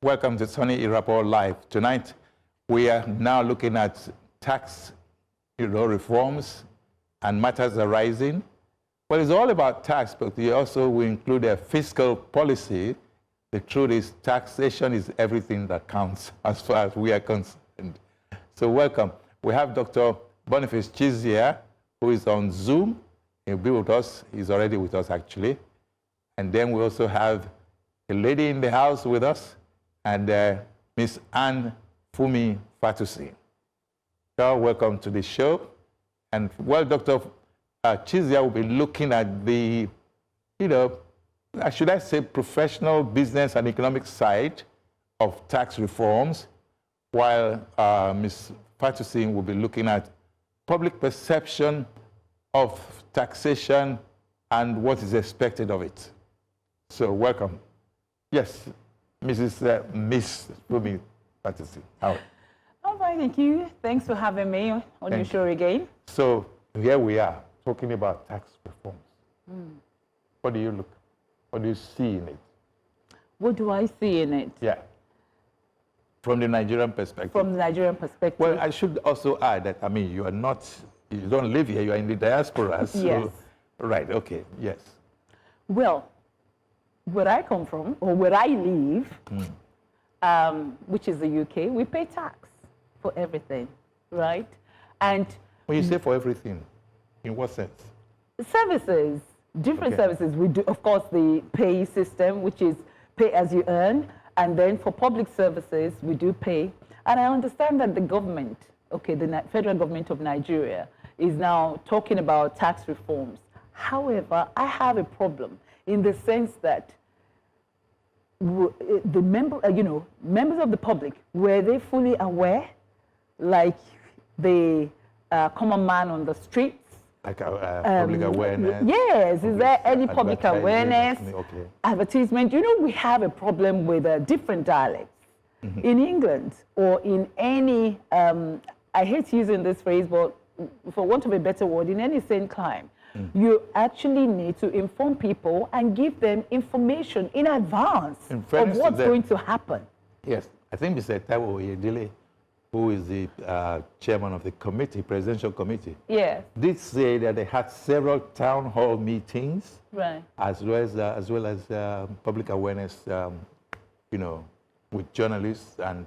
Welcome to Soni Irabor Live. Tonight, we are now looking at tax reforms and matters arising. Well, it's all about tax, but we also will include a fiscal policy. The truth is, taxation is everything that counts as far as we are concerned. So welcome. We have Dr. Boniface Chizea, who is on Zoom. He'll be with us. He's already with us, actually. And then we also have a lady in the house with us, and Miss Anne-Funmi Fatusin. So welcome to the show. And well, Dr. Chizea will be looking at the, should I say, professional business and economic side of tax reforms, while Ms. Fatusin will be looking at public perception of taxation and what is expected of it. So welcome. Yes, Miss Funmi Fatusin. How? I'm fine, thank you. Thanks for having me on your show again. So here we are talking about tax reforms. What do you see in it? What do I see in it? Yeah. From the Nigerian perspective. From the Nigerian perspective. Well, I should also add that, I mean, you don't live here, you are in the diaspora. So, yes. Right, okay, yes. Well, where I come from, or where I live, which is the UK, we pay tax for everything, right? And when you say for everything, in what sense? Services, different services. We do, of course, the pay system, which is pay as you earn, and then for public services, we do pay. And I understand that the government, the federal government of Nigeria, is now talking about tax reforms. However, I have a problem in the sense that the members of the public, were they fully aware, like the common man on the streets? Like public awareness? Yes, is there any public awareness, advertisement? We have a problem with different dialects. In England, or in any, I hate using this phrase, but for want of a better word, in any sane clime, you actually need to inform people and give them information in advance of what's going to happen. Yes, I think Mr. Taiwo Oyedele, who is the chairman of the committee, presidential committee, did say that they had several town hall meetings, right, as well as public awareness, with journalists and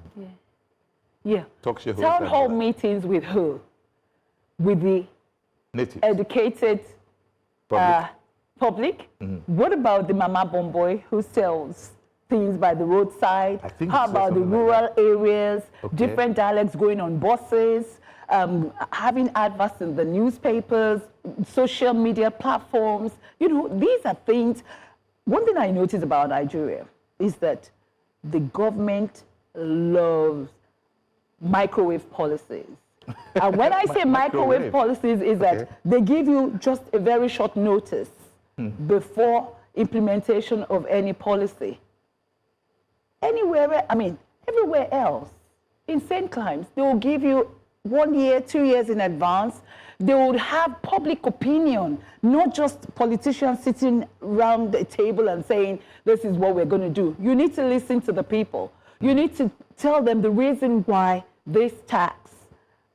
talk show hosts. Town hall meetings with who? With the natives, educated public. What about the Mama Bomboy who sells things by the roadside? How about the rural areas, different dialects going on buses, having adverts in the newspapers, social media platforms? These are things. One thing I noticed about Nigeria is that the government loves microwave policies. And when I say microwave policies, is that they give you just a very short notice before implementation of any policy. Everywhere else, in same climes, they will give you 1 year, 2 years in advance. They would have public opinion, not just politicians sitting around the table and saying, this is what we're going to do. You need to listen to the people. You need to tell them the reason why this tax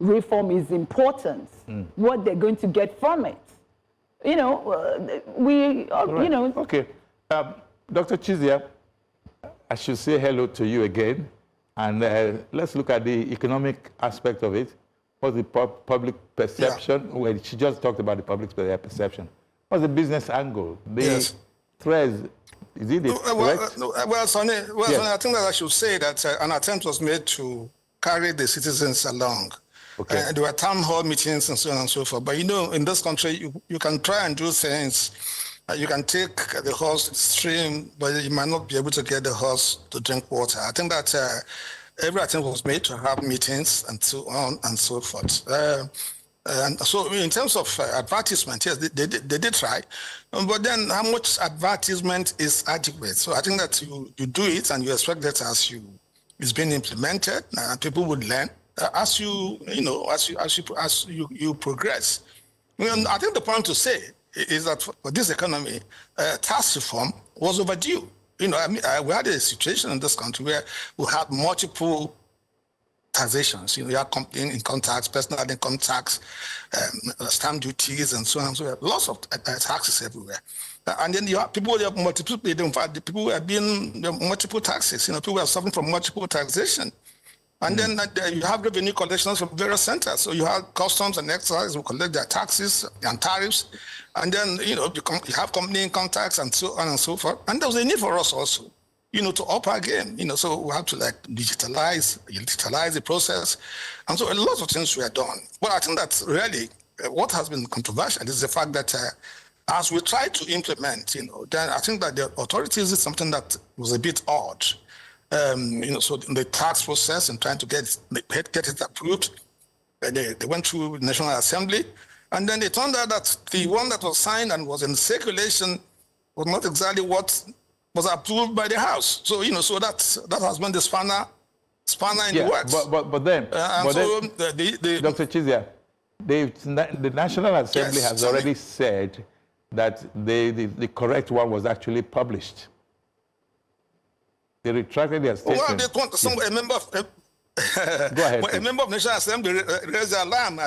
reform is important, what they're going to get from it. Okay. Dr. Chizea, I should say hello to you again. And let's look at the economic aspect of it. What's the public perception? Yeah. Well, she just talked about the public perception. What's the business angle? The threads, is it the Well, Sonny, I think that I should say that an attempt was made to carry the citizens along. There were town hall meetings and so on and so forth. But in this country, you can try and do things. You can take the horse to the stream, but you might not be able to get the horse to drink water. I think that every attempt was made to have meetings and so on and so forth. And so in terms of advertisement, yes, they did try. But then how much advertisement is adequate? So I think that you do it and you expect that as it's being implemented, people would learn. As you progress. I think the point to say is that for this economy, tax reform was overdue. You know, I mean, we had a situation in this country where we had multiple taxations. You know, you have company income tax, personal income tax, stamp duties, and so on and so on. Lots of taxes everywhere. And then you have people who have multiple, in fact, the people who have been multiple taxes. You know, people are suffering from multiple taxation. And then you have revenue collections from various centers. So you have customs and excise who collect their taxes and tariffs. And then, you know, you have company income tax and so on and so forth. And there was a need for us also, you know, to up our game, you know, so we have to like digitalize the process. And so a lot of things were done. But I think that really what has been controversial is the fact that as we try to implement, you know, then I think that the authorities is something that was a bit odd. You know, so the tax process and trying to get it approved, they went through the National Assembly, and then it turned out that the one that was signed and was in circulation was not exactly what was approved by the House. So, you know, so that has been the spanner in the works. But then, Dr. Chizea, the National Assembly has already said that the correct one was actually published. They retracted their statement. Well, a member of Go ahead. A member of National Assembly raised the alarm.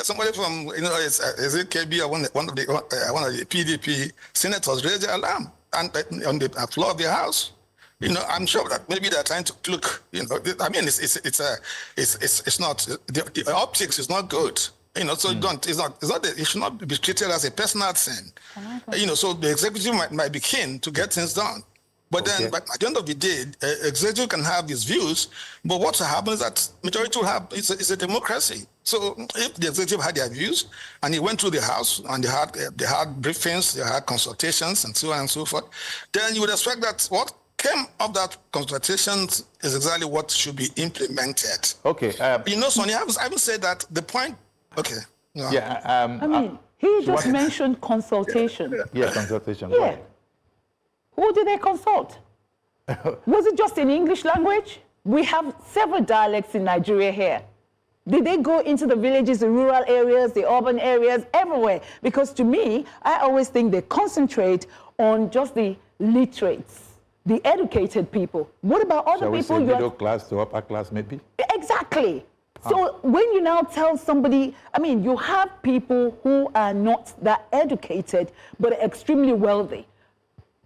Somebody from, you know, is it KB or one of the PDP senators raised the alarm and on the floor of the House. You know, I'm sure that maybe they're trying to look. You know, I mean, it's not the optics is not good. You know, so it should not be treated as a personal sin. You know, so the executive might be keen to get things done. But then, but at the end of the day, executive can have his views, but what happens is that majority will have, it's a democracy. So if the executive had their views, and he went through the House, and they had briefings, they had consultations, and so on and so forth, then you would expect that what came of that consultations is exactly what should be implemented. Okay. You know, Soni, I would say that the point, okay. No. Yeah. I mean, he just mentioned consultation. Yeah, consultation. Yeah. Who did they consult? Was it just in English language? We have several dialects in Nigeria here. Did they go into the villages, the rural areas, the urban areas, everywhere? Because to me, I always think they concentrate on just the literates, the educated people. What about other people? Middle class to upper class, maybe? Exactly. So when you now tell somebody, I mean, you have people who are not that educated, but extremely wealthy.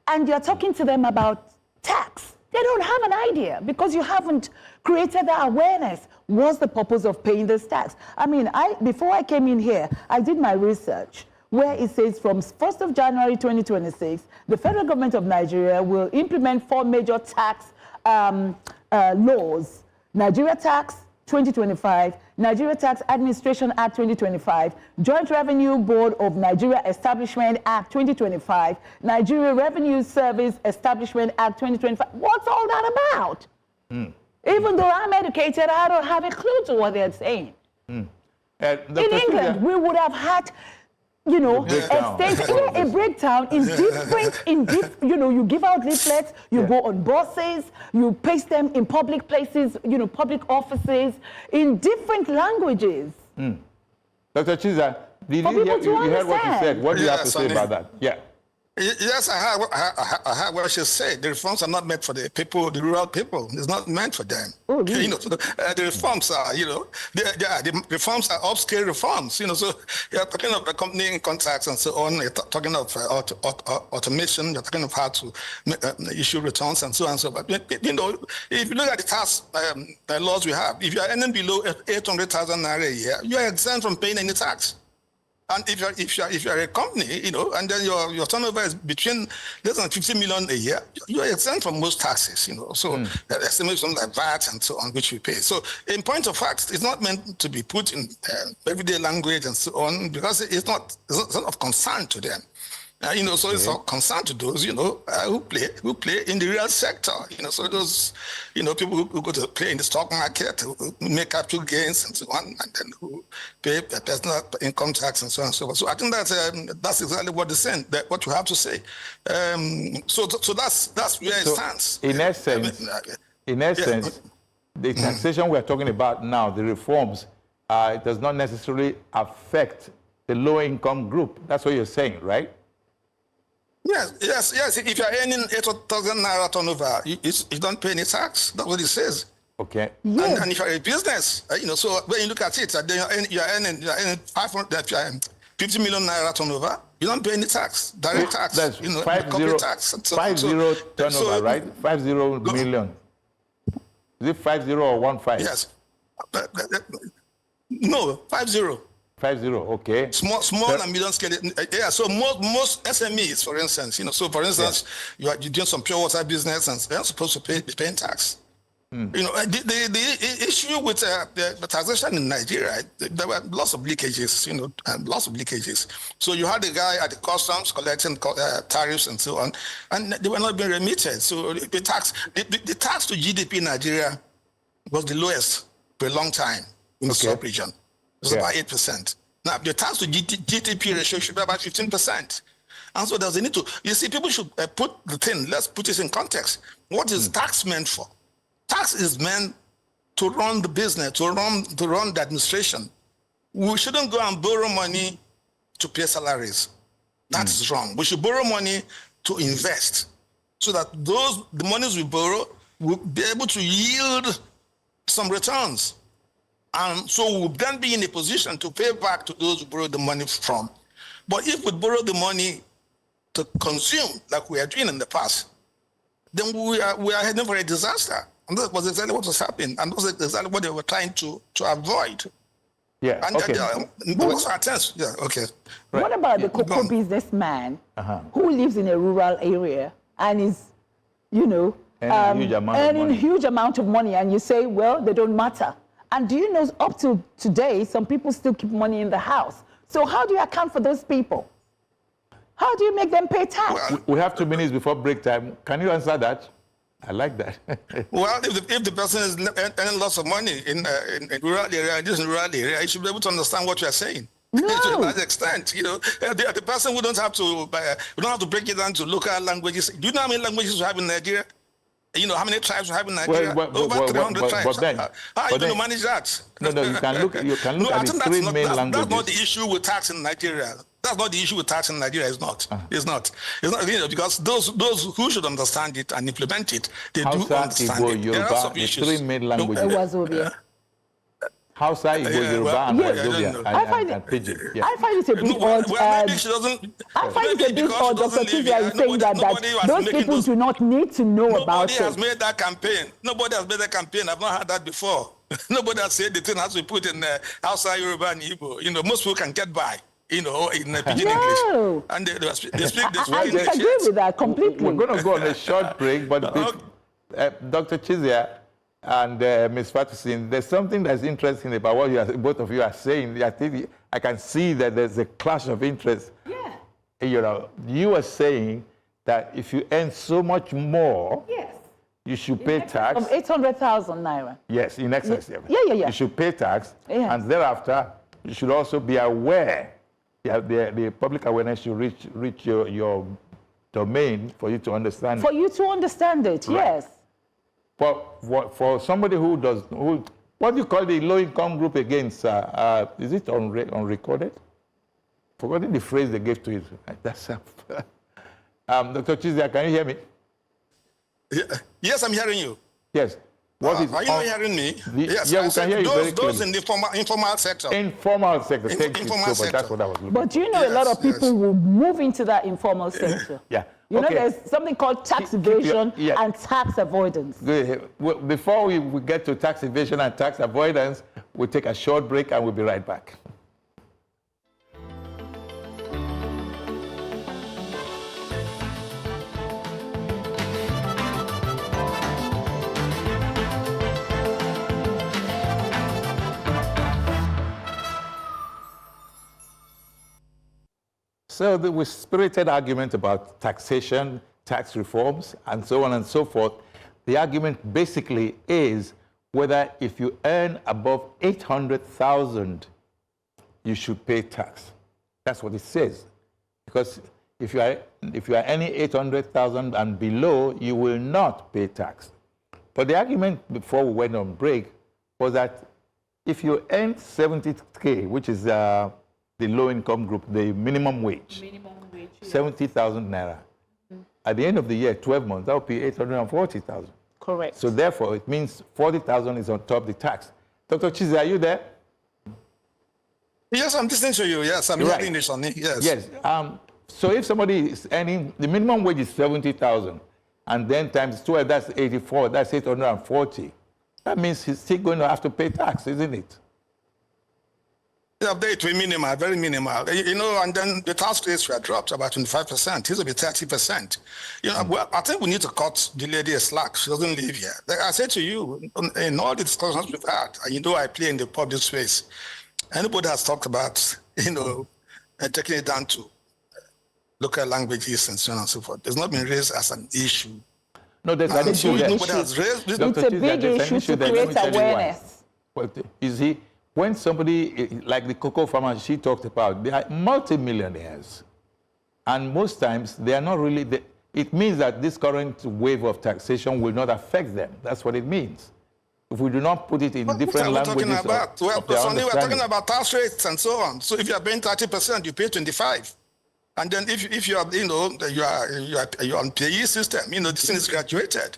And you're talking to them about tax. They don't have an idea because you haven't created that awareness. What's the purpose of paying this tax? I mean, before I came in here, I did my research where it says from 1st of January 2026, the federal government of Nigeria will implement 4 major tax laws. Nigeria Tax 2025, Nigeria Tax Administration Act 2025, Joint Revenue Board of Nigeria Establishment Act 2025, Nigeria Revenue Service Establishment Act 2025. What's all that about? Even though I'm educated, I don't have a clue to what they're saying. In England, we would have had, you know, a breakdown in different, you know, you give out leaflets, you go on buses, you paste them in public places, you know, public offices, in different languages. Dr. Chizea, you heard what he said. What do you have to say about that? Yeah. Yes, I heard what she said. The reforms are not meant for the people, the rural people. It's not meant for them. Oh, really? You know, so the reforms are, you know, the reforms are upscale reforms. You know, so you're talking of accompanying contracts and so on. You're talking of automation. You're talking of how to issue returns and so on and so forth. You know, if you look at the tax laws we have, if you are earning below 800,000 naira a year, you are exempt from paying any tax. And if you're a company, you know, and then your turnover is between less than 50 million a year, you are exempt from most taxes, you know. So estimations like VAT and so on, which we pay. So in point of fact, it's not meant to be put in everyday language and so on, because it's not of concern to them. You know, so it's of concern to those, you know, who play in the real sector. You know, so those, you know, people who go to play in the stock market, who make capital gains and so on, and then who pay personal income tax and so on and so forth. So I think that's exactly what they're saying, what you have to say. So that's where it stands. In essence, the taxation we're talking about now, the reforms, it does not necessarily affect the low-income group. That's what you're saying, right? Yes. If you're earning 8,000 naira turnover, you don't pay any tax. That's what it says. Okay. Yes. And if you're a business, so when you look at it, then you're earning 50 million naira turnover, you don't pay any tax, direct tax. That's corporate tax. 50 turnover, right? 50 million. Is it 50 or 15? Yes. No, 50. 50, okay. Small and medium scale. Yeah, so most SMEs, for instance, so for instance, you're doing some pure water business and they're supposed to be paying tax. The issue with the taxation in Nigeria, there were lots of leakages, lots of leakages. So you had the guy at the customs collecting tariffs and so on, and they were not being remitted. So the tax to GDP in Nigeria was the lowest for a long time in the sub-region. It was about 8%. Now, the tax to GDP ratio should be about 15%. And so there's a need to, you see, people should put the thing, let's put this in context. What is tax meant for? Tax is meant to run the business, to run the administration. We shouldn't go and borrow money to pay salaries. That is wrong. We should borrow money to invest so that the monies we borrow will be able to yield some returns. And so we'll then be in a position to pay back to those who borrowed the money from. But if we borrow the money to consume, like we are doing in the past, then we are heading for a disaster. And that was exactly what was happening. And that's exactly what they were trying to avoid. Yeah, and okay. Right. What about the cocoa businessman who lives in a rural area and is, earning huge amount of money, and you say, well, they don't matter. And do you know, up to today, some people still keep money in the house. So how do you account for those people? How do you make them pay tax? We have 2 minutes before break time. Can you answer that? I like that. Well, if the person is earning lots of money in rural area, just in rural area, you should be able to understand what you are saying. No. To a large extent, the person who don't have to break it down to local languages. Do you know how many languages we have in Nigeria? How many tribes we have in Nigeria? Over 300 tribes. How are you going to manage that? No, you can look at the 3 main languages. That's not the issue with tax in Nigeria. That's not the issue with tax in Nigeria. It's not. It's not. Because those who should understand it and implement it, they do understand it. Yoruba, there are some the issues. 3 main languages. Hausa, Igbo, Yoruba, and Wazobia, and Pidgin. Yeah. I find it a bit odd. I find it a bit odd, Dr. Chizea is saying that those people do not need to know about it. Nobody has made that campaign. Nobody has made that campaign. I've not heard that before. Nobody has said the thing has to be put in Hausa, Yoruba, and Igbo. Most people can get by, in Pidgin English. And they speak this way. I disagree with that completely. We're going to go on a short break, but Dr. Chizea and Ms. Fatusin, there's something that's interesting about what both of you are saying. I think I can see that there's a clash of interest. Yeah. You are saying that if you earn so much more, you should pay tax. Of 800,000 naira. Yes, in excess. Yeah. You should pay tax, and thereafter, you should also be aware. The public awareness should reach your domain for you to understand. For you to understand it, yes. For somebody who what do you call the low-income group again, sir? Is it unrecorded? Forgetting the phrase they gave to it. That's Dr. Chizea, can you hear me? Yes, I'm hearing you. Yes. Are you not hearing me? Yes, we can hear you very clearly. Those in the informal sector. Informal sector. Thank you so much. That's what I was looking for. But do you know a lot of people will move into that informal sector? Yeah. There's something called tax evasion and tax avoidance. Good. Before we get to tax evasion and tax avoidance, we'll take a short break and we'll be right back. So the spirited argument about taxation, tax reforms, and so on and so forth, the argument basically is whether if you earn above 800,000, you should pay tax. That's what it says. Because if you are earning 800,000 and below, you will not pay tax. But the argument before we went on break was that if you earn 70K, which is the low-income group, the minimum wage, 70,000 naira, At the end of the year, 12 months, that would be 840,000. Correct. So therefore, it means 40,000 is on top of the tax. Dr. Chizea, are you there? Yes, I'm listening to you. Yes, I'm hearing this on it. Yes. Yes. So if somebody is earning, the minimum wage is 70,000, and then times 12, that's 84, that's 840. That means he's still going to have to pay tax, isn't it? Yeah, it will be minimal, very minimal. You know, and then the tax rates were dropped about 25%. It will be 30%. You know, well, I think we need to cut the lady a slack. She doesn't live here. Like I said to you, in all the discussions we've had, and you know I play in the public space, anybody has talked about, you know, taking it down to local languages and so on and so forth. There's not been raised as an issue. No, there's an issue there. Nobody has raised this. It's a big issue to create awareness. Well, you see, when somebody, like the cocoa farmer she talked about, they are multi-millionaires. And most times, they are not really, it means that this current wave of taxation will not affect them. That's what it means. If we do not put it in different languages we're talking about tax rates and so on. So if you are paying 30%, you pay 25%. And then if you are, you know, you're on PAYE system, you know, this thing is graduated.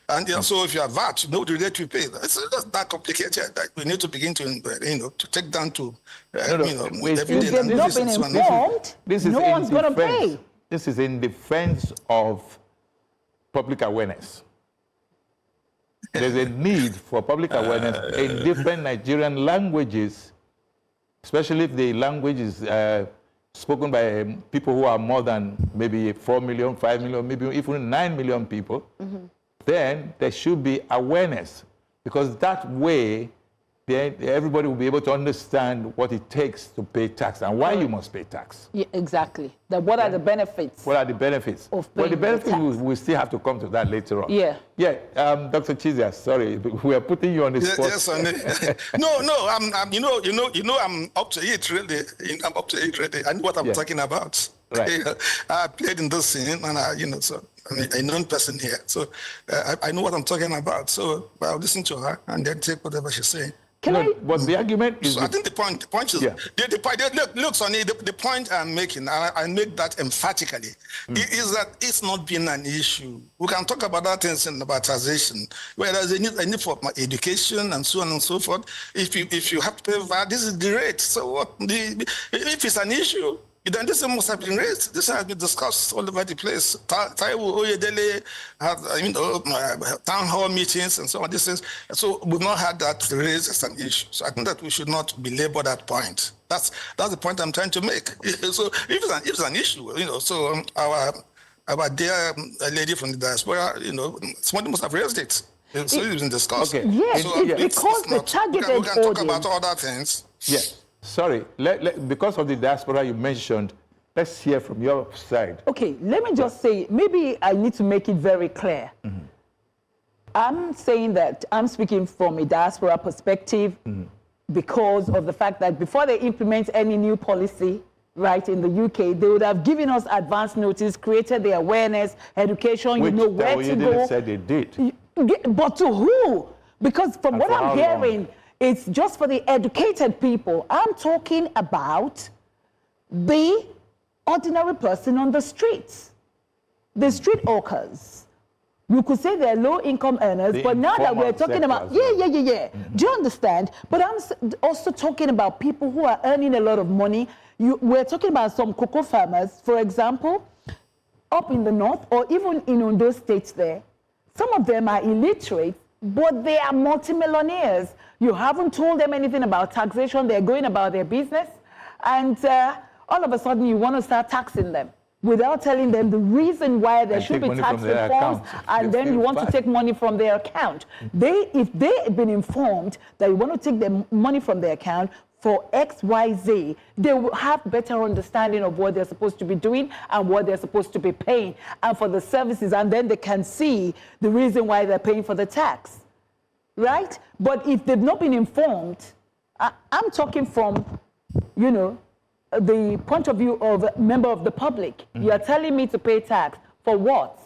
And you know, so if you are VAT, you know the rate we pay. It's not that complicated. Like we need to begin to, you know, to take down to, you know, if they've not been informed, no one's going to pay. This is in defense of public awareness. There's a need for public awareness in different Nigerian languages, especially if the language is spoken by people who are more than maybe 4 million, 5 million, maybe even 9 million people. Then there should be awareness, because that way then everybody will be able to understand what it takes to pay tax and why you must pay tax. Yeah, exactly. What are the benefits? What are the benefits? Well, the benefits we still have to come to that later on. Yeah. Yeah. Dr. Chizea, sorry, we are putting you on the spot. Yes, no, I'm up to it really. I'm up to it really. I know what I'm talking about. Right. I played in this scene, and you know, so I'm a known person here, so I know what I'm talking about. So I'll listen to her and then take whatever she's saying. But the argument is... So I think the point is, look, Sonny, the point I'm making, I make that emphatically, is that it's not been an issue. We can talk about that things in about taxation, where there's a need for education and so on and so forth. If you have to pay VAT, this is the rate. So what? If it's an issue, then this must have been raised. This has been discussed all over the place. Taiwo Oyedele had town hall meetings and so on. These things. So we've not had that raised as an issue. So I think that we should not belabor that point. That's the point I'm trying to make. So if it's an issue, you know, so our dear lady from the diaspora, you know, somebody must have raised it. So it's been discussed. Okay. Yes, so because the targeted audience. We can talk about other things. Yes. Sorry, because of the diaspora you mentioned, let's hear from your side. Okay, let me just say, maybe I need to make it very clear. I'm saying that I'm speaking from a diaspora perspective because of the fact that before they implement any new policy, right, in the UK, they would have given us advance notice, created the awareness, education, Which you know where to go. Said they did. But to who? Because from what I'm hearing, it's just for the educated people. I'm talking about the ordinary person on the streets, the street hawkers. You could say they're low-income earners, but now that we're talking about, Do you understand? But I'm also talking about people who are earning a lot of money. We're talking about some cocoa farmers, for example, up in the north, or even in Ondo states there. Some of them are illiterate, but they are multimillionaires. You haven't told them anything about taxation. They're going about their business. And all of a sudden, you want to start taxing them without telling them the reason why there should be tax reforms. And then you want to take money from their account. If they've been informed that you want to take the money from their account for X, Y, Z, they will have better understanding of what they're supposed to be doing and what they're supposed to be paying and for the services. And then they can see the reason why they're paying for the tax. Right? But if they've not been informed, I'm talking from, you know, the point of view of a member of the public. You are telling me to pay tax. For what?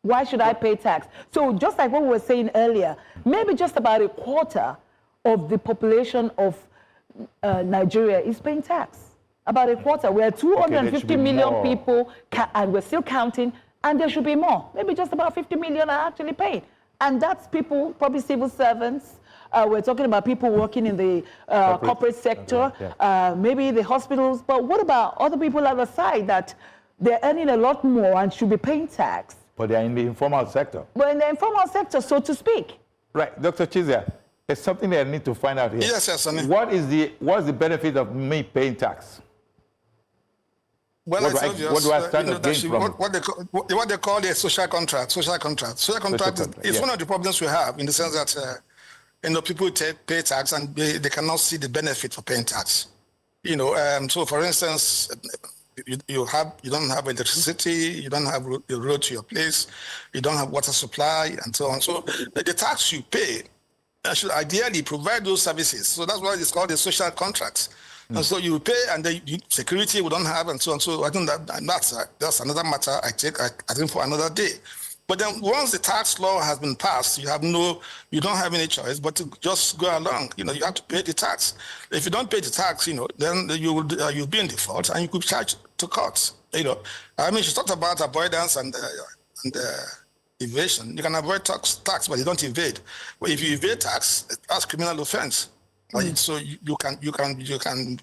Why should I pay tax? So just like what we were saying earlier, maybe just about a quarter of the population of Nigeria is paying tax. About a quarter. We're 250 million people, and we're still counting And there should be more. Maybe just about 50 million are actually paid. And that's people, probably civil servants. We're talking about people working in the corporate sector, maybe the hospitals. But what about other people on the side that they're earning a lot more and should be paying tax? But they're in the informal sector. But in the informal sector, so to speak. Right. Dr. Chizea, there's something that I need to find out here. Yes, yes, Soni. What's the benefit of me paying tax? Well, what do I stand to gain from what they call a social contract. Social contract is one of the problems we have, in the sense that people pay tax and they cannot see the benefit for paying tax. So for instance, you don't have electricity, you don't have the road to your place, you don't have water supply, and so on. So the tax you pay should ideally provide those services. So that's why it's called a social contract. And so you pay, and then security we don't have, and so on. So I think that's another matter I think for another day. But then once the tax law has been passed, you don't have any choice but to just go along. You have to pay the tax. If you don't pay the tax, then you'll be in default and you could charge to courts. She talked about avoidance and evasion. You can avoid tax, but you don't evade. But if you evade tax, that's criminal offense. So you can be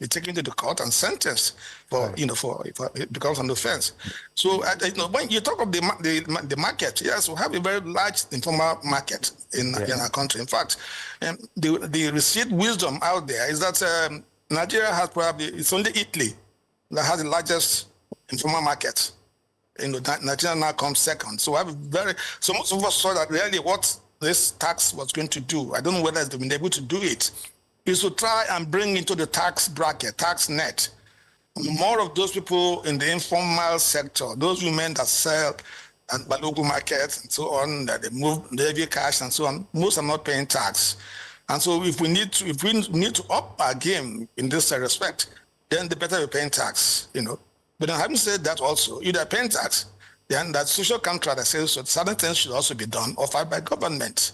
taken to the court and sentenced for it becomes an offense. So when you talk of the market, yes, we have a very large informal market in our country. In fact, the received wisdom out there is that Nigeria has it's only Italy that has the largest informal market. Nigeria now comes second. So so most of us saw that really what this tax was going to do. I don't know whether it's been able to do it. Is to try and bring into the tax bracket, tax net, more of those people in the informal sector, those women that sell at local markets and so on, that they move heavy cash and so on. Most are not paying tax, and so if we need to up our game in this respect, then the better we're paying tax, But having said that, also, if they're paying tax, then that social contract that says so certain things should also be done offered by government.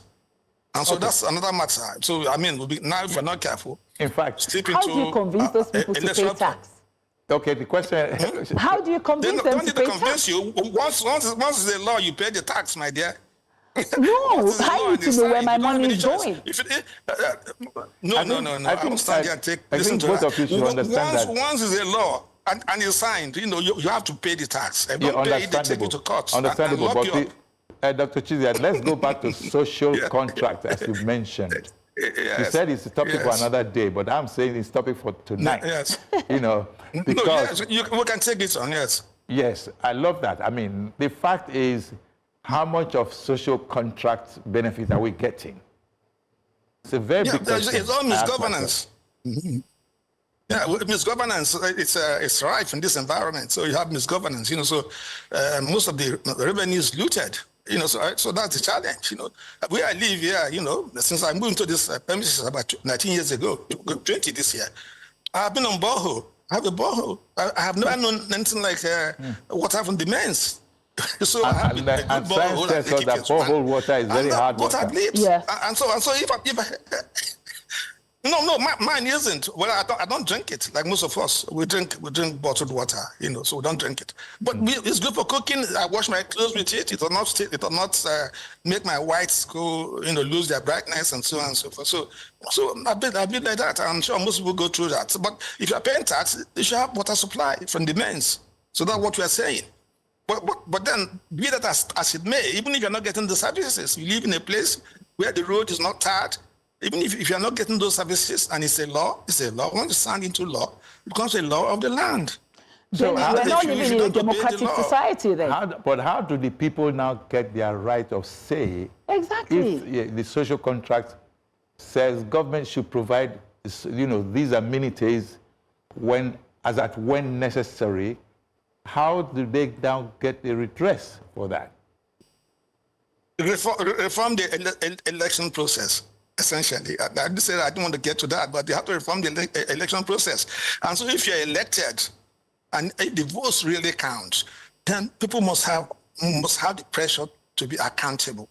And so that's another matter. So, now if we're not careful, in fact, how do you convince those people to pay tax? Okay, the question... How do you convince them to pay tax? Convince you. Once the law, you pay the tax, my dear. No, I need to know where my money is going. No. I don't stand here and take... Listen to both of you should understand that. Once it's a law, and it's signed, you have to pay the tax. If you don't pay it, they take you to court. Understandable, but... Dr. Chizea, let's go back to social contract, as you mentioned. Yes. You said it's a topic for another day, but I'm saying it's a topic for tonight. Yes. Because... we can take it on, yes. Yes, I love that. The fact is, how much of social contract benefit are we getting? It's a very big question. It's all misgovernance. Mm-hmm. Yeah, misgovernance, it's rife in this environment. So you have misgovernance, most of the revenue is looted. So that's the challenge, Where I live here, since I moved to this premises about 19 years ago, 20 this year, I've been on borehole. I have a borehole. I have never known anything like water from the mains. So I have a good borehole. Science tells us that borehole water is very hard water. Yeah. And so if No, mine isn't. Well, I don't drink it like most of us. We drink bottled water, so we don't drink it. But it's good for cooking. I wash my clothes with it. It will not make my whites go, lose their brightness and so on and so forth. So a bit like that. I'm sure most people go through that. But if you're paying tax, you should have water supply from the mains. So that's what we are saying. But then, be that as it may, even if you're not getting the services, you live in a place where the road is not tarred. Even if you're not getting those services and it's a law. Once it's signed into law, it becomes a law of the land. So we're not living in a democratic society then. But how do the people now get their right of say? Exactly. If the social contract says government should provide, these amenities when necessary, how do they now get the redress for that? Reform the election process. Essentially, I don't want to get to that, but you have to reform the election process. And so if you're elected and the votes really count, then people must have the pressure to be accountable.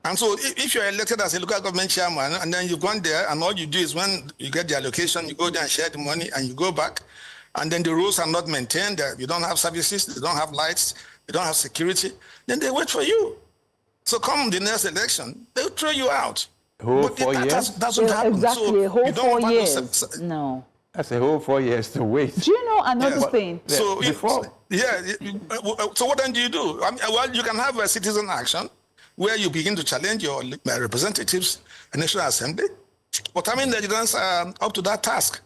And so if you're elected as a local government chairman and then you've gone there and all you do is when you get the allocation, you go there and share the money and you go back, and then the rules are not maintained, you don't have services, you don't have lights, you don't have security, then they wait for you. So come the next election, they'll throw you out. Whole 4 years? That's what happens. Exactly, So a whole you don't 4 years. No. That's a whole 4 years to wait. Do you know another thing? So before. So what then do you do? I mean, well, you can have a citizen action where you begin to challenge your representatives in the National Assembly. But I mean, the Nigerians are up to that task.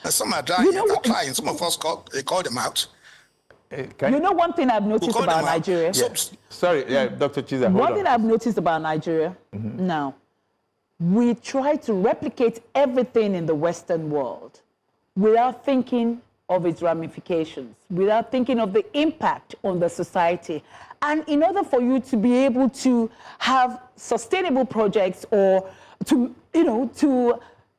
And some are trying. Some of us call them out. You know one thing I've noticed about Nigeria? Yeah. Sorry, Dr. Chizea, One thing I've noticed about Nigeria now, we try to replicate everything in the Western world without thinking of its ramifications, without thinking of the impact on the society. And in order for you to be able to have sustainable projects or to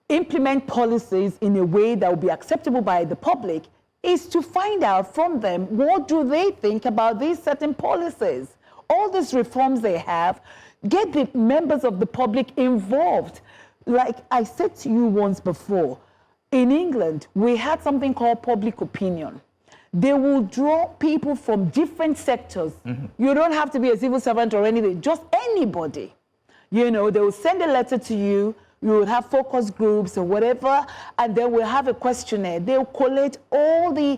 implement policies in a way that will be acceptable by the public, is to find out from them, what do they think about these certain policies? All these reforms they have, get the members of the public involved. Like I said to you once before, in England, we had something called public opinion. They will draw people from different sectors. You don't have to be a civil servant or anything, just anybody. You know, they will send a letter to you, you will have focus groups or whatever, and then we'll have a questionnaire. They'll collate all the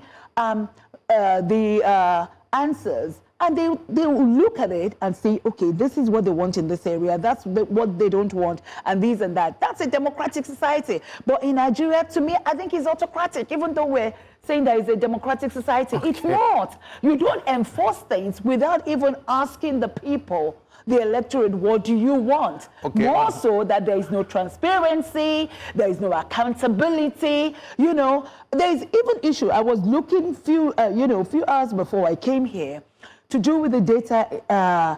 answers, and they will look at it and say, okay, this is what they want in this area, that's what they don't want, and these and that. That's a democratic society. But in Nigeria, to me, I think it's autocratic, even though we're saying that it's a democratic society. Okay. It's not. You don't enforce things without even asking the people, the electorate, what do you want? Okay. More so that there is no transparency, there is no accountability. You know, there is even issue. I was looking few hours before I came here to do with the data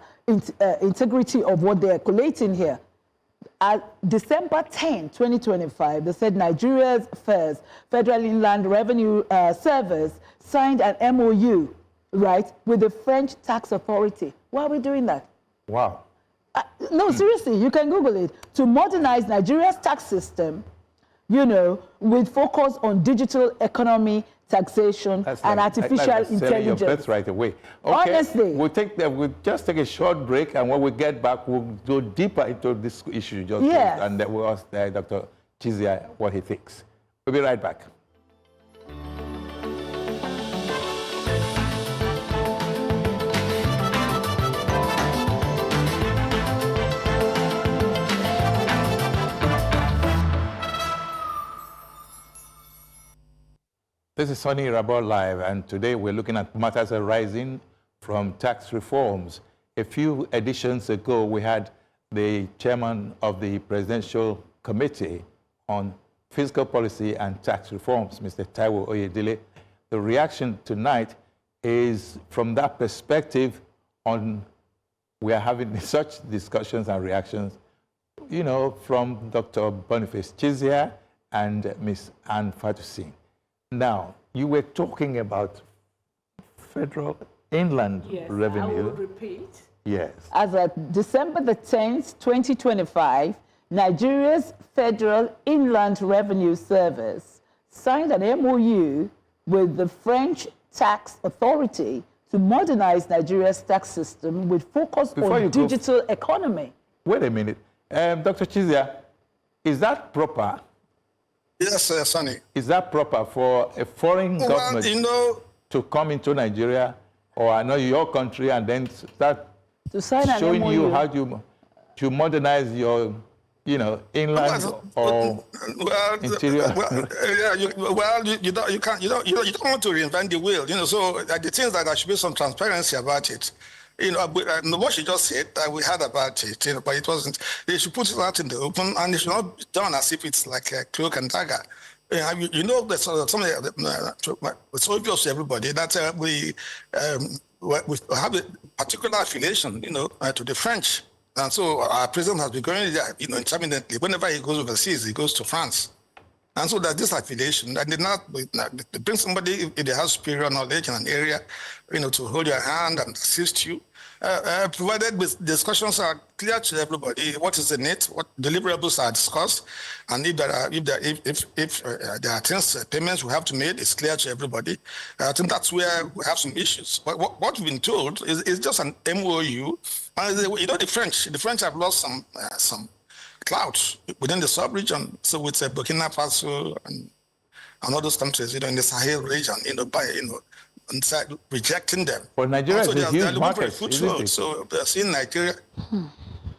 integrity of what they're collating here. At December 10, 2025, they said Nigeria's first Federal Inland Revenue Service signed an MOU, right, with the French tax authority. Why are we doing that? Wow. No, seriously, you can Google it. To modernize Nigeria's tax system, you know, with focus on digital economy, taxation, and artificial intelligence. That's right away. Okay. Honestly. We'll just take a short break, and when we get back, we'll go deeper into this issue. And we'll ask Dr. Chizea what he thinks. We'll be right back. This is Soni Irabor Live, and today we're looking at matters arising from tax reforms. A few editions ago, we had the chairman of the Presidential Committee on Fiscal Policy and Tax Reforms, Mr. Taiwo Oyedele. The reaction tonight is from that perspective on, we are having such discussions and reactions, you know, from Dr. Boniface Chizea and Ms. Anne-Funmi Fatusin. Now, you were talking about federal inland revenue. I will repeat. Yes. As of December the 10th, 2025, Nigeria's Federal Inland Revenue Service signed an MOU with the French Tax Authority to modernize Nigeria's tax system with focus on digital economy. Wait a minute. Dr. Chizea, is that proper? Yes, Sonny. Is that proper for a foreign government to come into Nigeria or I know your country and then start showing you how to modernize your, you know, inland or interior? You don't want to reinvent the wheel, you know. So the things that there should be some transparency about it. You know, what she just said, we heard about it, you know, but it wasn't. They should put it out in the open, and it should not be done as if it's like a cloak and dagger. You know, it's obvious to everybody that we have a particular affiliation, you know, to the French. And so our president has been going there, you know, intermittently. Whenever he goes overseas, he goes to France. And so that this affiliation, that did not bring somebody if they have superior knowledge in an area, you know, to hold your hand and assist you. provided with discussions are clear to everybody, what is the need, what deliverables are discussed, and if there are things, payments we have to make, it's clear to everybody. I think that's where we have some issues. But what we've been told is just an MOU. And the French have lost some clout within the sub-region. So with Burkina Faso and all those countries, in the Sahel region, rejecting them. Well, Nigeria is a huge market, isn't it? So they're seeing Nigeria.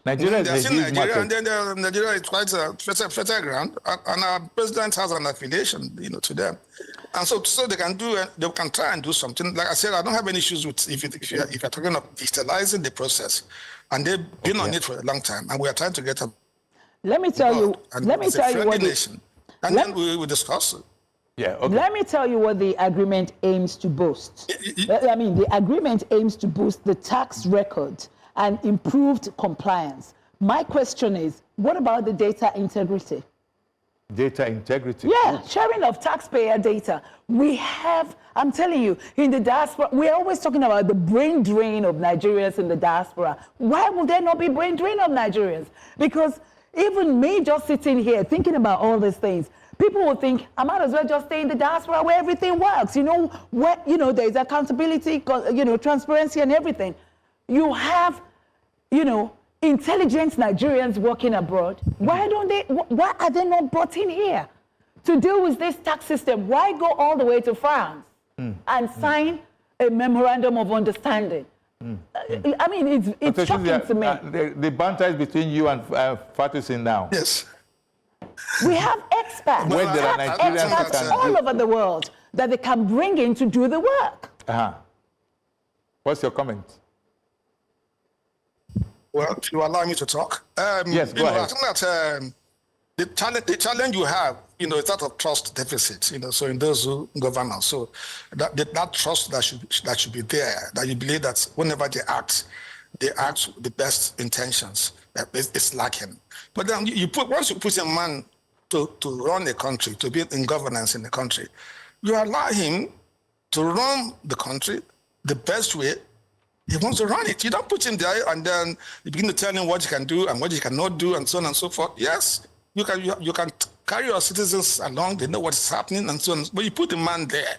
Nigeria is a huge market. And then Nigeria is quite a fertile ground, and our president has an affiliation, to them. And so they can try and do something. Like I said, I don't have any issues with if you're talking of digitalizing the process, and they've been on it for a long time, and we are trying to get them. Let me tell you what nation. And then we will discuss it. Yeah, okay. Let me tell you what the agreement aims to boost. The agreement aims to boost the tax record and improved compliance. My question is, what about the data integrity? Data integrity? Yeah, sharing of taxpayer data. We have, I'm telling you, in the diaspora, we're always talking about the brain drain of Nigerians in the diaspora. Why would there not be brain drain of Nigerians? Because even me just sitting here thinking about all these things, people will think, I might as well just stay in the diaspora where everything works. There's accountability, transparency and everything. You have, intelligent Nigerians working abroad. Why are they not brought in here to deal with this tax system? Why go all the way to France and sign a memorandum of understanding? I mean, it's shocking to me. The banter is between you and Fatusin now. Yes. We have experts, all over the world that they can bring in to do the work. What's your comment? Well, if you allow me to talk. Yes, go ahead. I think that the challenge you have, is that of trust deficit, so in those who govern us. So that trust that should be there, that you believe that whenever they act with the best intentions. It's lacking. But then once you put a man to run a country, to be in governance in the country, you allow him to run the country the best way he wants to run it. You don't put him there and then you begin to tell him what he can do and what he cannot do and so on and so forth. Yes, you can carry your citizens along, they know what's happening and so on, but you put the man there.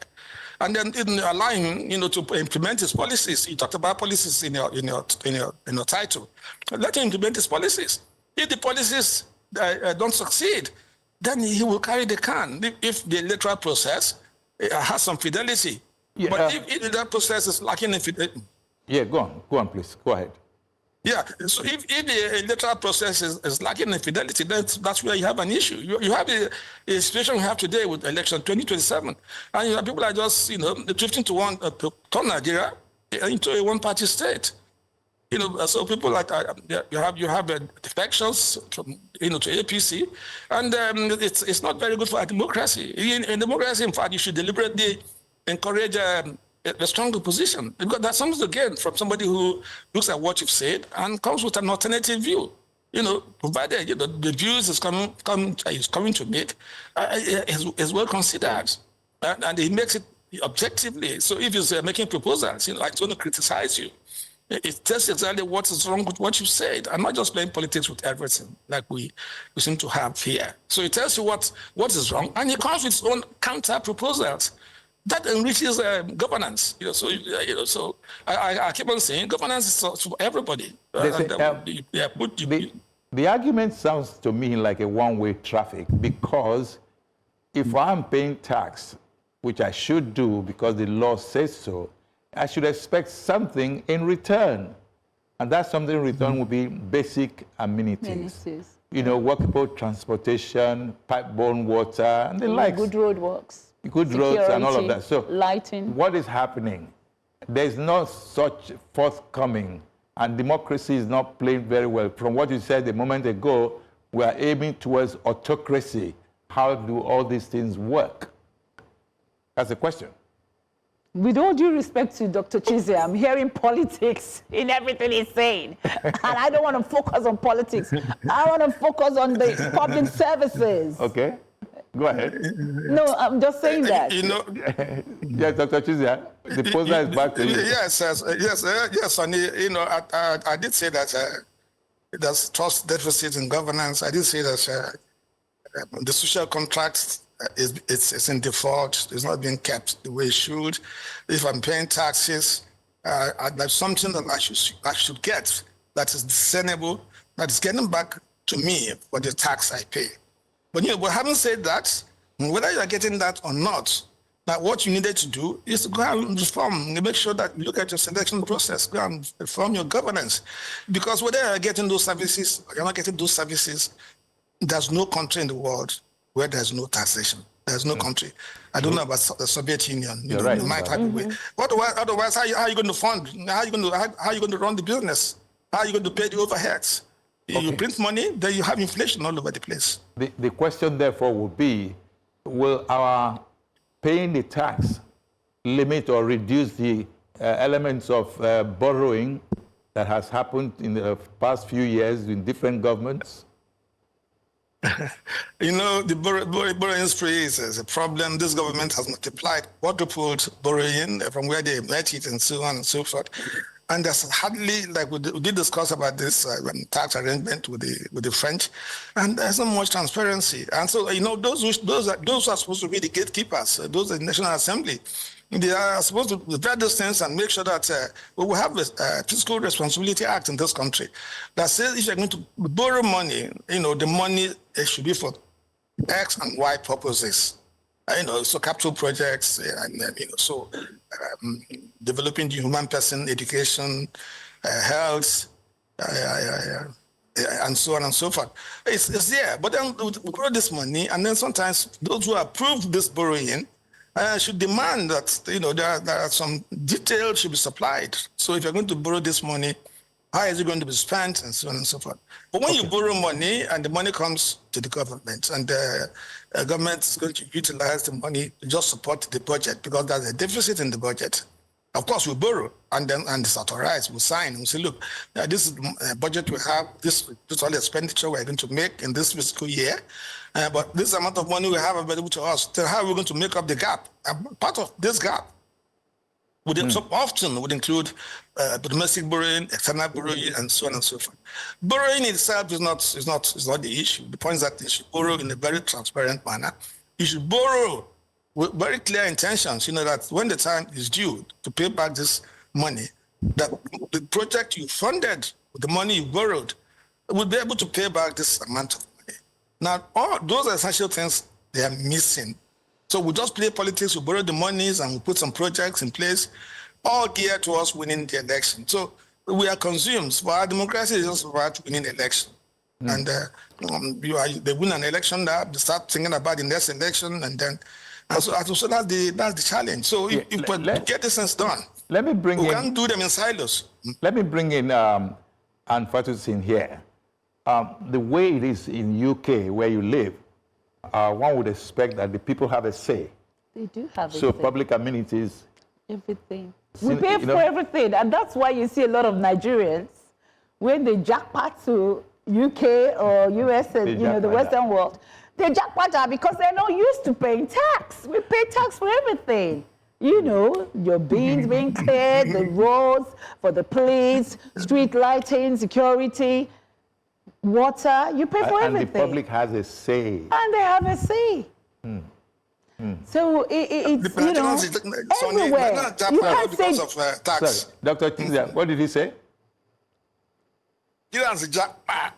And then allow him, to implement his policies. You talked about policies in your title. Let him implement his policies. If the policies don't succeed, then he will carry the can. If the electoral process has some fidelity, but if that process is lacking in fidelity. Yeah, go on, please. Go ahead. Yeah, so if the electoral process is lacking in fidelity, that's where you have an issue. You have a situation we have today with election 2027, and people are just drifting to turn Nigeria into a one-party state. So people like you have defections from to APC, and it's not very good for a democracy. In democracy, in fact, you should deliberately encourage a stronger position, because that comes again from somebody who looks at what you've said and comes with an alternative view. Provided the views is coming to make is well considered, and he makes it objectively. So if he's making proposals, like he's going to criticize you, it tells exactly what is wrong with what you said, and not just playing politics with everything like we seem to have here. So it tells you what is wrong, and he comes with his own counter proposals. That enriches governance. So I keep on saying governance is for everybody. The argument sounds to me like a one-way traffic, because if I'm paying tax, which I should do because the law says so, I should expect something in return. And that something in return will be basic amenities. Workable transportation, pipe-borne water, and the likes. Good roadworks. Good security, roads and all of that. So lighting. What is happening? There's no such forthcoming, and democracy is not playing very well. From what you said a moment ago, we are aiming towards autocracy. How do all these things work? That's the question. With all due respect to Dr. Chizea, I'm hearing politics in everything he's saying. And I don't want to focus on politics. I want to focus on the public services. Okay. Go ahead. No, I'm just saying that. Yes, Dr. Chizea. The poster is back to you. Yes, Soni. You know, I did say that there's trust deficit in governance. I did say that the social contract it's in default. It's not being kept the way it should. If I'm paying taxes, there's something that I should get that is discernible, that is getting back to me for the tax I pay. But you know, but having said that, whether you are getting that or not, now what you needed to do is to go and reform, make sure that you look at your selection process, go and reform your governance. Because whether you're getting those services or you're not getting those services, there's no country in the world where there's no taxation. There's no country. I don't know about the Soviet Union. You know, right. my type of way. Otherwise, how are you going to fund? How are you going to run the business? How are you going to pay the overheads? You print money, then you have inflation all over the place. The question, therefore, would be, will our paying the tax limit or reduce the elements of borrowing that has happened in the past few years in different governments? You know, the borrowing spree is a problem. This government has multiplied, quadrupled borrowing from where they met it and so on and so forth. And there's hardly, like we did discuss about this tax arrangement with the French, and there's not much transparency. And so, you know, those are supposed to be the gatekeepers, those in the National Assembly. They are supposed to prepare those things and make sure that we will have a Fiscal Responsibility Act in this country that says if you're going to borrow money, you know, the money should be for X and Y purposes. You know, so capital projects, and you know, so developing the human person, education, health, and so on and so forth. It's there, but then we borrow this money, and then sometimes those who approve this borrowing should demand that, you know, there are some details should be supplied. So if you're going to borrow this money, how is it going to be spent, and so on and so forth. But when you borrow money and the money comes to the government, and the government is going to utilize the money to just support the budget because there's a deficit in the budget. Of course, we borrow, and it's authorized. We sign. We say, look, this is the budget we have. This is all the expenditure we're going to make in this fiscal year. But this amount of money we have available to us. So how are we going to make up the gap? And part of this gap often would include domestic borrowing, external borrowing, and so on and so forth. Borrowing itself is not the issue. The point is that you should borrow in a very transparent manner. You should borrow with very clear intentions, you know, that when the time is due to pay back this money, that the project you funded with the money you borrowed will be able to pay back this amount of money. Now, all those essential things, they are missing. So we just play politics, we borrow the monies, and we put some projects in place, all geared to us winning the election. So we are consumed, but our democracy is just about winning the election. And they win an election, they start thinking about the next election, and then so that's the challenge. So if we get this things done, we can't do them in silos. Let me bring in Anne Fatusin here. The way it is in UK, where you live, one would expect that the people have a say. They do have a say. So public amenities. Everything. We pay for everything. And that's why you see a lot of Nigerians, when they jackpot to UK or US, and, you know, the Western world, they jackpot because they're not used to paying tax. We pay tax for everything. You know, your bins being cleared, the roads for the police, street lighting, security, water, you pay for everything. And the public has a say. And they have a say. So it's, you know, everywhere. You can't say... because of tax. Sorry, Dr. Chizea, what did he say?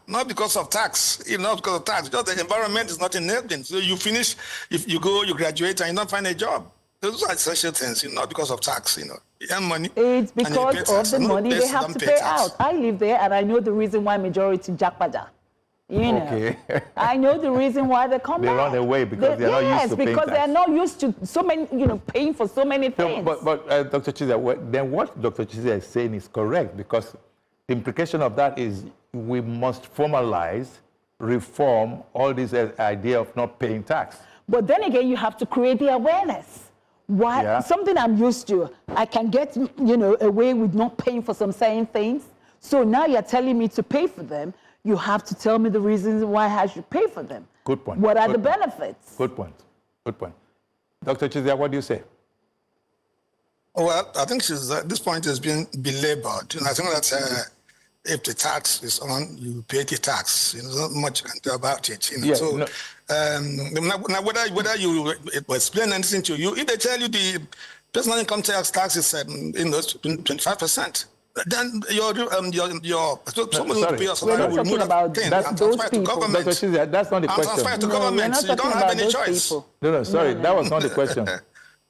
Not because of tax, not because of tax. Just the environment is not enabling. So you finish, if you go, you graduate, and you don't find a job. Those are essential things, not because of tax, You earn money. It's because of the money they have to pay out. I live there, and I know the reason why majority jackpot. You know, okay. I know the reason why they come back. They run away because they're not used to paying because tax. they're not used to so many, paying for so many things. No, but Dr. Chizea, then what Dr. Chizea is saying is correct, because the implication of that is we must formalize, reform all this idea of not paying tax. But then again, you have to create the awareness. Something I'm used to, I can get, away with not paying for some certain things. So now you're telling me to pay for them. You have to tell me the reasons why I should pay for them. Good point. What are the benefits? Good point. Good point. Dr. Chizea, what do you say? Well, I think this point has been belabored. And I think that if the tax is on, you pay the tax. There's not much you can do about it. Yeah, so, no. now whether you explain anything to you, if they tell you the personal income tax is 25%, then someone will pay your salary. We're not talking about those people. Dr. Chizea, that's not the question. Transfer to government. We're not So you don't talking have about any those choice. people. No, sorry, that was not the question.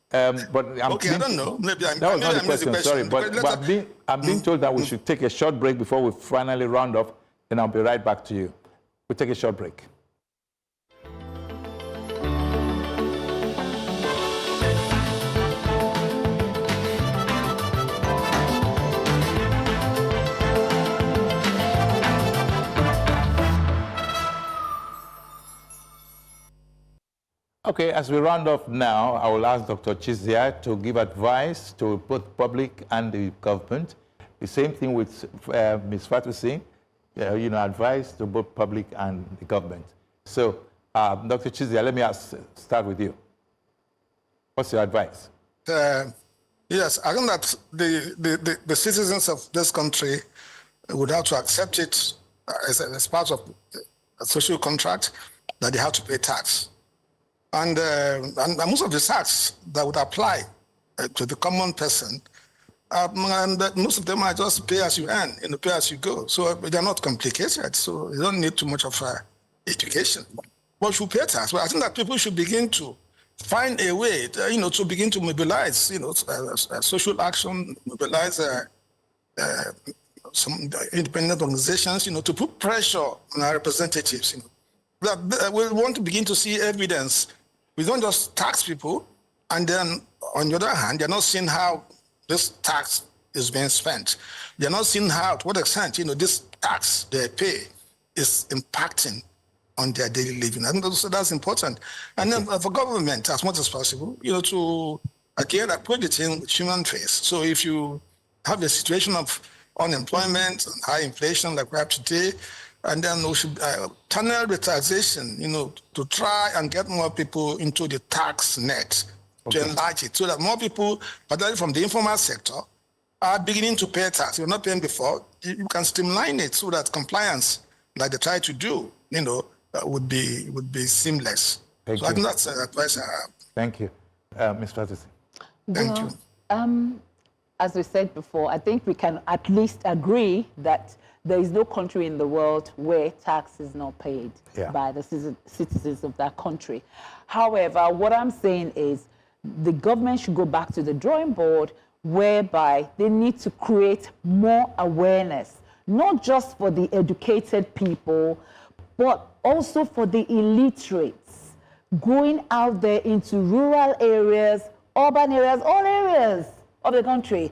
But I don't know. Maybe that was not the question. Sorry, but I'm being told that we should take a short break before we finally round off, and I'll be right back to you. We'll take a short break. Okay, as we round off now, I will ask Dr. Chizea to give advice to both public and the government. The same thing with Ms. Fatusin, advice to both public and the government. So, Dr. Chizea, let me start with you. What's your advice? Yes, I think that the citizens of this country would have to accept it as part of a social contract that they have to pay tax. And most of the tax that would apply to the common person, and most of them are just pay as you earn, pay as you go. So they're not complicated. So you don't need too much of education. But you pay tax. But I think that people should begin to find a way, to begin to mobilize, social action, mobilize some independent organizations, to put pressure on our representatives. That we want to begin to see evidence. We don't just tax people, and then on the other hand, they're not seeing how this tax is being spent. They're not seeing how, to what extent, this tax they pay is impacting on their daily living. I think that's important. And then for government, as much as possible, to again approach the thing with human face. So if you have a situation of unemployment and high inflation like we have today, and then we should tunnel the taxation, to try and get more people into the tax net, to enlarge it, so that more people, particularly from the informal sector, are beginning to pay tax. You're not paying before. You can streamline it so that compliance, like they try to do, would be seamless. Thank you. I think that's the advice I have. Thank you. Ms. Fatusin. Thank you. As we said before, I think we can at least agree that there is no country in the world where tax is not paid by the citizens of that country. However, what I'm saying is the government should go back to the drawing board, whereby they need to create more awareness, not just for the educated people, but also for the illiterates, going out there into rural areas, urban areas, all areas of the country,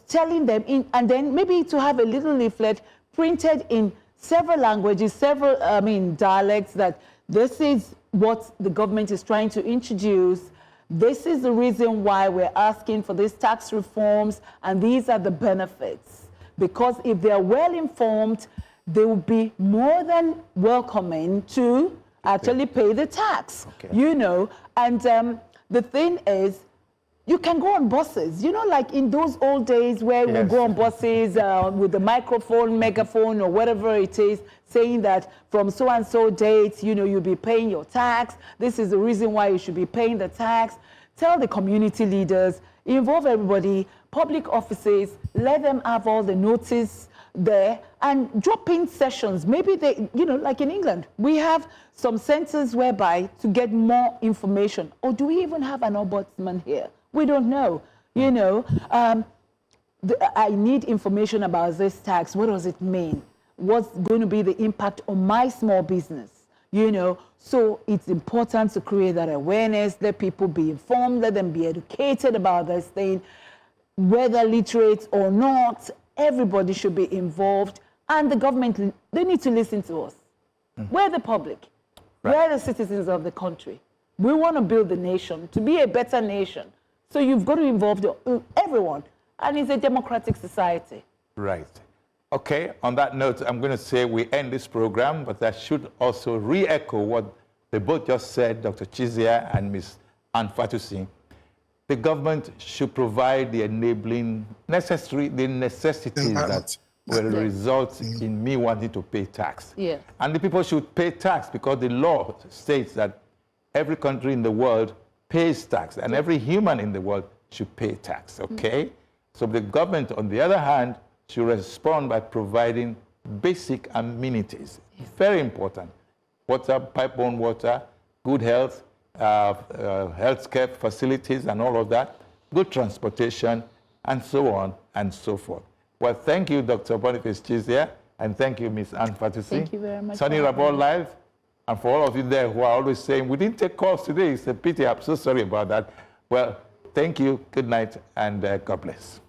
telling them, and then maybe to have a little leaflet printed in several languages, dialects, that this is what the government is trying to introduce. This is the reason why we're asking for these tax reforms, and these are the benefits. Because if they're well informed, they will be more than welcoming to actually pay the tax, And the thing is, you can go on buses, like in those old days where we go on buses with the microphone, megaphone, or whatever it is, saying that from so-and-so date, you'll be paying your tax. This is the reason why you should be paying the tax. Tell the community leaders, involve everybody, public offices, let them have all the notice there, and drop in sessions. Maybe they, like in England, we have some centers whereby to get more information. Or do we even have an ombudsman here? We don't know. I need information about this tax. What does it mean? What's going to be the impact on my small business? So it's important to create that awareness, let people be informed, let them be educated about this thing, whether literate or not. Everybody should be involved, and the government, they need to listen to us. We're the public. We're the citizens of the country. We want to build the nation, to be a better nation. So you've got to involve everyone, and it's a democratic society. Right. Okay, on that note, I'm going to say we end this program, but I should also re-echo what they both just said, Dr. Chizea and Ms. Anne-Fatusin. the government should provide the enabling necessities that will result in me wanting to pay tax. Yes. And the people should pay tax because the law states that every country in the world pays tax and every human in the world should pay tax, okay? So the government, on the other hand, should respond by providing basic amenities. Very important. Water, pipe-borne water, good health, healthcare facilities and all of that, good transportation, and so on and so forth. Well, thank you, Dr. Boniface Chizea, and thank you, Ms. Anne Fatusin. Thank you very much. Soni Irabor Live, and for all of you there who are always saying, we didn't take calls today, it's a pity, I'm so sorry about that. Well, thank you, good night, and God bless.